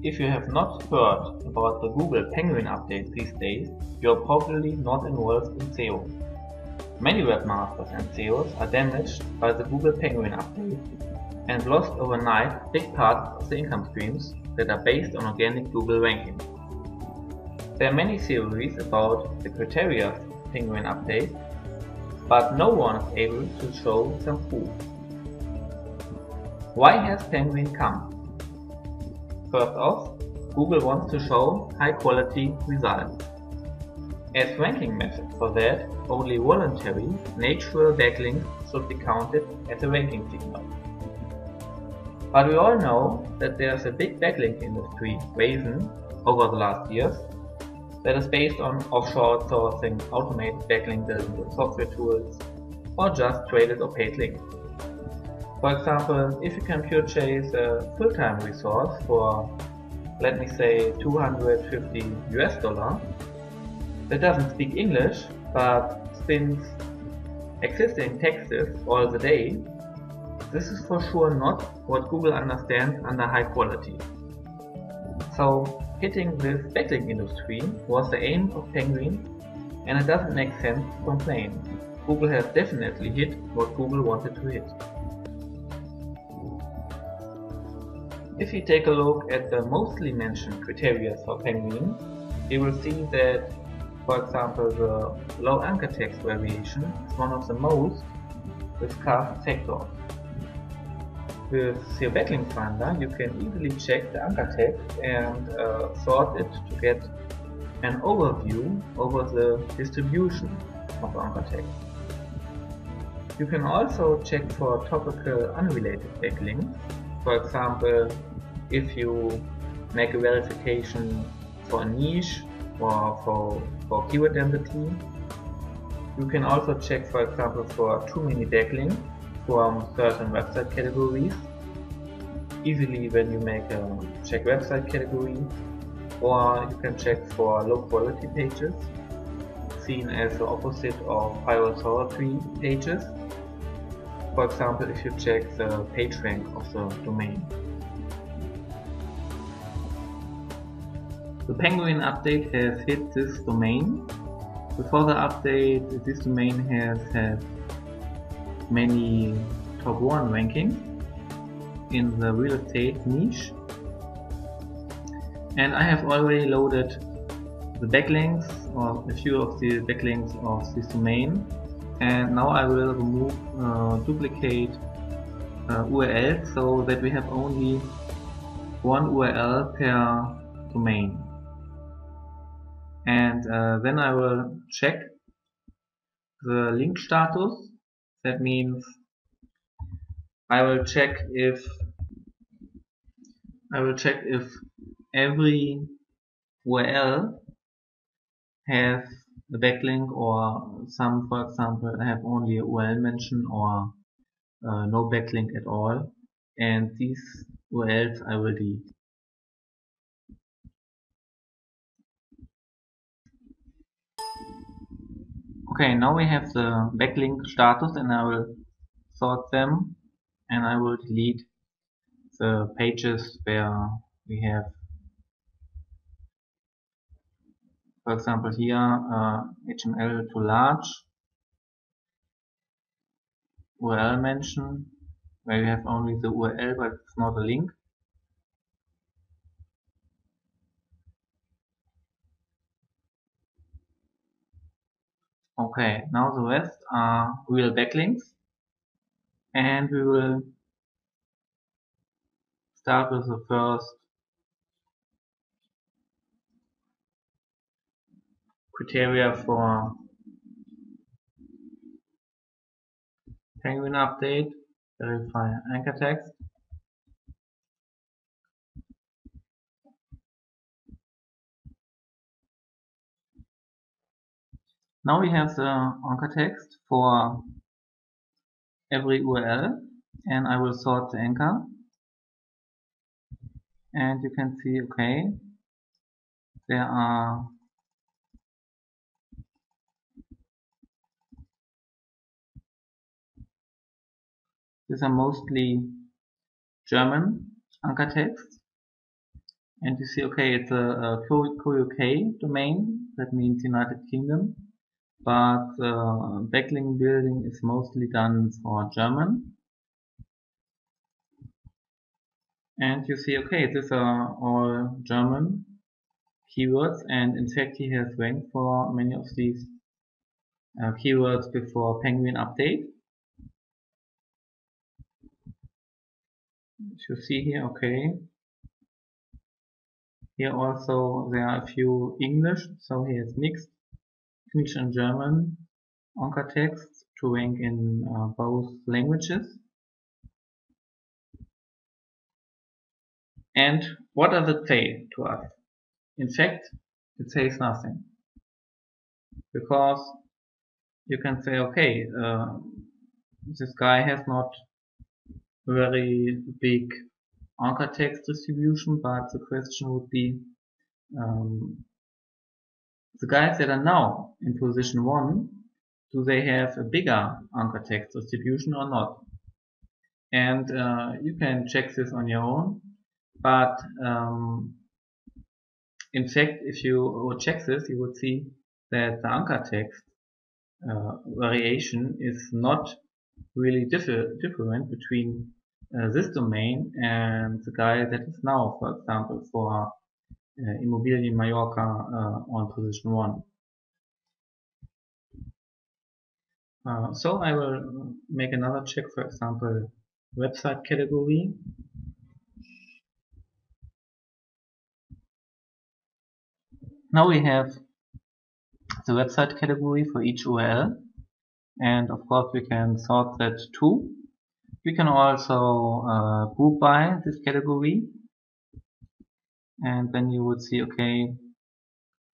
If you have not heard about the Google Penguin update these days, you are probably not involved in SEO. Many webmasters and SEOs are damaged by the Google Penguin update and lost overnight big parts of the income streams that are based on organic Google ranking. There are many theories about the criteria of the Penguin update, but no one is able to show some proof. Why has Penguin come? First off, Google wants to show high quality results. As ranking method for that, only voluntary, natural backlinks should be counted as a ranking signal. But we all know that there's a big backlink industry risen over the last years that is based on offshore outsourcing, automated backlink building with software tools, or just traded or paid links. For example, if you can purchase a full-time resource for, let me say, $250 that doesn't speak English but spins existing texts all the day, this is for sure not what Google understands under high quality. So hitting this backlink industry was the aim of Penguin, and it doesn't make sense to complain. Google has definitely hit what Google wanted to hit. If you take a look at the mostly mentioned criteria for Penguin, you will see that, for example, the low anchor text variation is one of the most discussed factors. With SEO Backlink Finder, you can easily check the anchor text and sort it to get an overview over the distribution of anchor text. You can also check for topical unrelated backlinks. For example, if you make a verification for a niche or for keyword density. You can also check, for example, for too many backlinks from certain website categories easily when you make a check website category, or you can check for low quality pages, seen as the opposite of high authority pages. For example, if you check the page rank of the domain. The Penguin update has hit this domain. Before the update, this domain has had many top 1 rankings in the real estate niche, and I have already loaded the backlinks or a few of the backlinks of this domain, and now I will remove duplicate URLs so that we have only one URL per domain. And then I will check the link status. That means I will check if every URL has a backlink, or some, for example, have only a URL mention or no backlink at all, and these URLs I will delete. Okay, now we have the backlink status, and I will sort them, and I will delete the pages where we have, for example, here HTML too large, URL mention, where you have only the URL but it's not a link. Okay, now the rest are real backlinks, and we will start with the first criteria for Penguin update: verify anchor text. Now we have the anchor text for every URL, and I will sort the anchor, and you can see, okay, there are these are mostly German anchor texts, And you see, okay, it's a QUK domain, that means United Kingdom, but backlink building is mostly done for German. And you see, okay, these are all German keywords, and in fact he has ranked for many of these keywords before Penguin update. As you see here, okay. Here also there are a few English, so he has mixed English and German Anchor texts to rank in both languages. And what does it say to us? In fact, it says nothing. Because you can say, okay, this guy has not a very big anchor text distribution, but the question would be, the guys that are now in position 1, do they have a bigger anchor text distribution or not? And you can check this on your own, but in fact, if you would check this, you would see that the anchor text variation is not really different between this domain and the guy that is now, for example, for Immobilien Mallorca on position 1. So I will make another check, for example, website category. Now we have the website category for each URL, and of course we can sort that too. We can also group by this category, and then you would see, okay,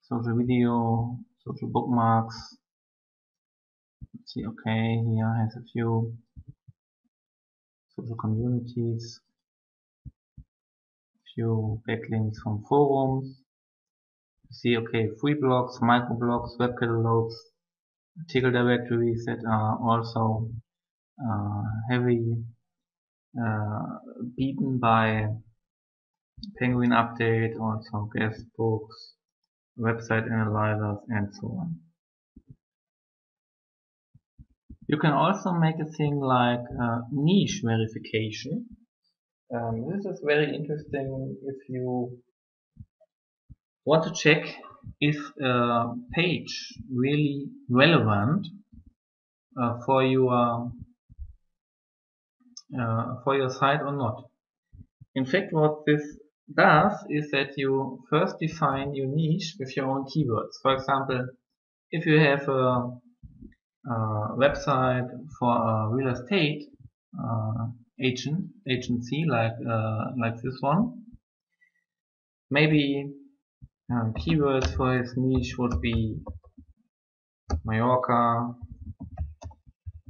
social video, social bookmarks. Let's see, okay, here has a few social communities, few backlinks from forums. See, okay, free blogs, microblogs, web catalogs, article directories that are also heavily beaten by Penguin update, also guest books, website analyzers, and so on. You can also make a thing like niche verification. This is very interesting if you want to check if a page really relevant for your site or not. In fact, what this does is that you first define your niche with your own keywords. For example, if you have a website for a real estate agency like this one, maybe keywords for his niche would be Mallorca,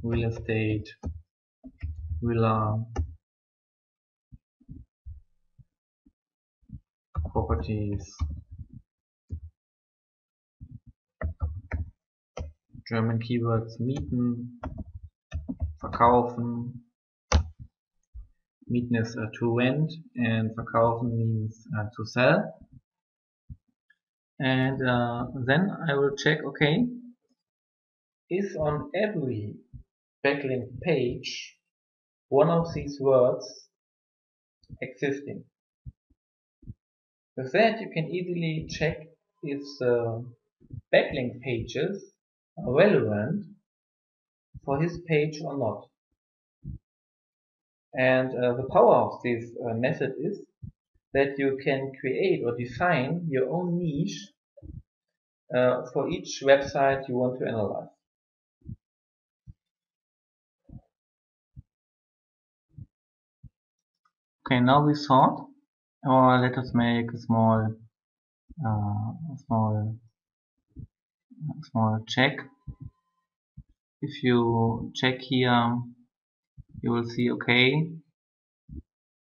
real estate, villa, properties, German keywords mieten, verkaufen. Mieten is to rent, and verkaufen means to sell. And then I will check, okay, is on every backlink page one of these words existing. With that you can easily check if the backlink pages are relevant for his page or not. And the power of this method is that you can create or define your own niche for each website you want to analyze. Okay, now we sort, or let us make a small check. If you check here, you will see, okay,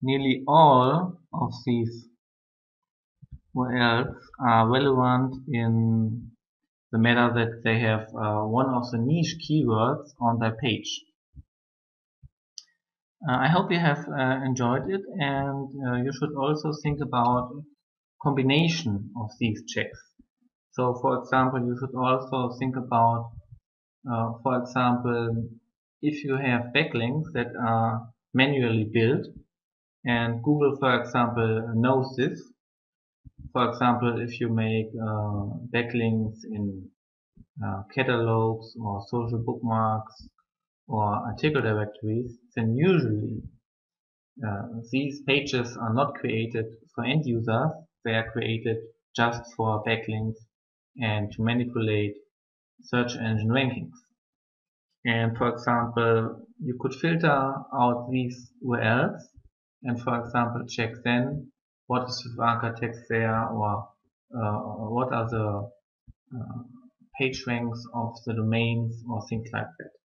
nearly all of these URLs are relevant in the matter that they have one of the niche keywords on their page. I hope you have enjoyed it, and you should also think about combination of these checks. So for example, you should also think about, for example, if you have backlinks that are manually built, and Google, for example, knows this. For example, if you make backlinks in catalogs or social bookmarks or article directories, then usually these pages are not created for end users, they are created just for backlinks and to manipulate search engine rankings. And for example, you could filter out these URLs and for example check then what is the anchor text there, or what are the page ranks of the domains or things like that.